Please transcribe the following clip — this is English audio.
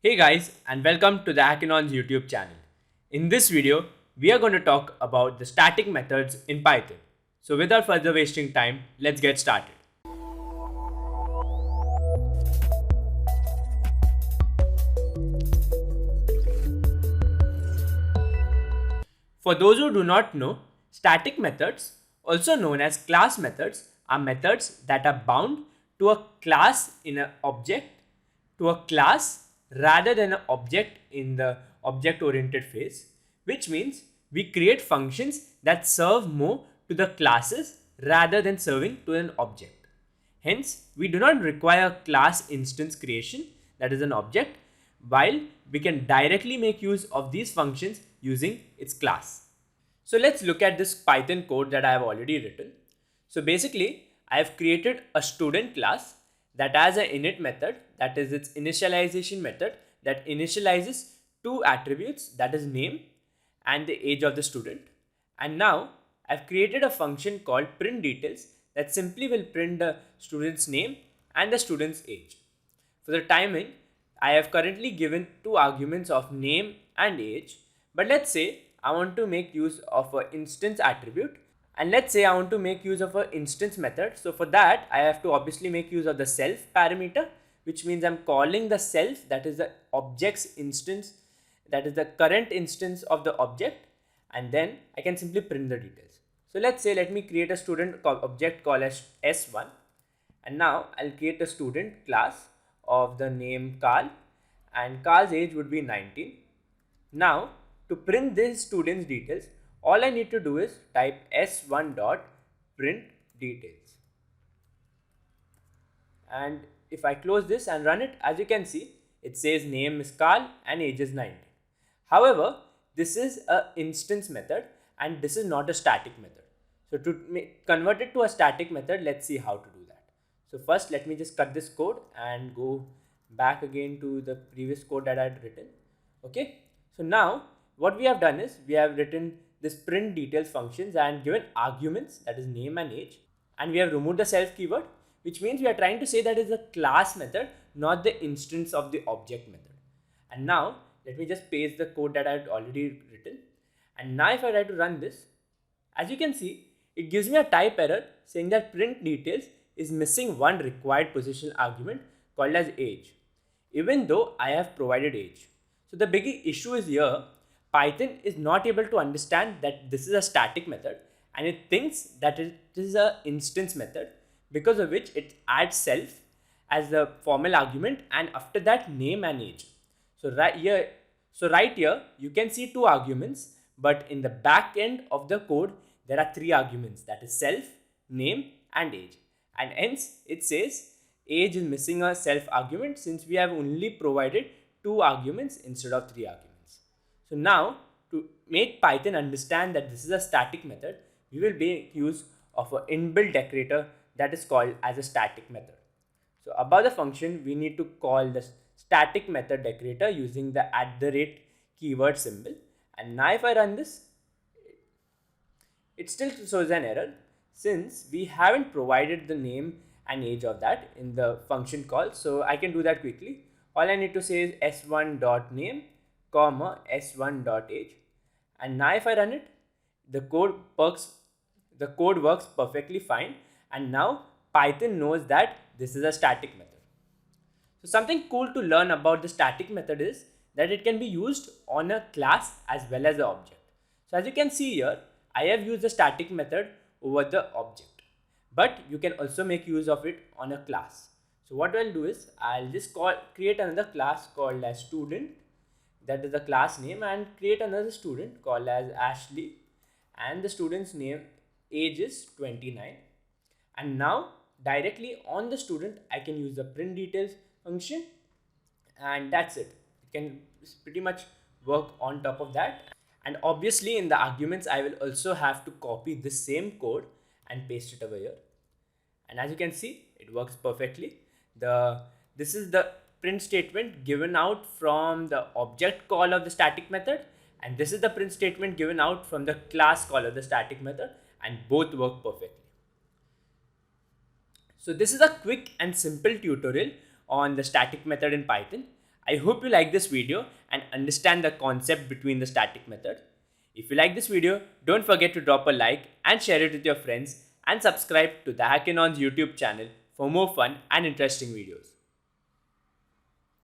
Hey guys, and welcome to the Hackinon's YouTube channel. In this video, we are going to talk about the static methods in Python. So without further wasting time, let's get started. For those who do not know, static methods, also known as class methods, are methods that are bound to a class in an object to a class rather than an object in the object oriented phase, which means we create functions that serve more to the classes rather than serving to an object. Hence, we do not require class instance creation, that is an object, while we can directly make use of these functions using its class. So let's look at this Python code that I have already written. So basically, I have created a student class that has an init method, that is its initialization method, that initializes two attributes, that is name and the age of the student. And now I've created a function called print details that simply will print the student's name and the student's age. For the timing, I have currently given two arguments of name and age, but let's say I want to make use of an instance attribute, and let's say I want to make use of an instance method. So for that, I have to obviously make use of the self parameter, which means I'm calling the self, that is the object's instance, that is the current instance of the object, and then I can simply print the details. So let's say let me create a student object called as S1, and now I'll create a student class of the name Carl, and Carl's age would be 19. Now to print this student's details, all I need to do is type s1 dot print details, and if I close this and run it, as you can see, it says name is Carl and age is 19. However, this is an instance method and this is not a static method. So to convert it to a static method, let's see how to do that. So first, let me just cut this code and go back again to the previous code that I had written. Okay. So now what we have done is we have written this print details functions and given arguments, that is name and age, and we have removed the self keyword, which means we are trying to say that is a class method, not the instance of the object method. And now let me just paste the code that I had already written, and now if I try to run this, as you can see, it gives me a type error saying that print details is missing one required positional argument called as age, even though I have provided age. So the big issue is here, Python is not able to understand that this is a static method and it thinks that it is an instance method, because of which it adds self as the formal argument and after that name and age. So right here you can see two arguments, but in the back end of the code there are three arguments, that is self, name and age, and hence it says age is missing a self argument since we have only provided two arguments instead of three arguments. So now to make Python understand that this is a static method, we will make use of an inbuilt decorator that is called as a static method. So above the function, we need to call the static method decorator using the @ keyword symbol. And now if I run this, it still shows an error since we haven't provided the name and age of that in the function call. So I can do that quickly. All I need to say is s1.name comma s1.age, and now if I run it, the code works perfectly fine, and now Python knows that this is a static method. So something cool to learn about the static method is that it can be used on a class as well as the object. So as you can see here, I have used the static method over the object, but you can also make use of it on a class. So what I'll do is I'll just create another class called as student, that is the class name, and create another student called as Ashley, and the student's name age is 29. And now directly on the student I can use the print details function, and that's it. It can pretty much work on top of that. And obviously in the arguments I will also have to copy this same code and paste it over here, and as you can see, it works perfectly. This is the print statement given out from the object call of the static method, and this is the print statement given out from the class call of the static method, and both work perfectly. So this is a quick and simple tutorial on the static method in Python. I hope you like this video and understand the concept between the static method. If you like this video, don't forget to drop a like and share it with your friends and subscribe to the Hackinon's YouTube channel for more fun and interesting videos.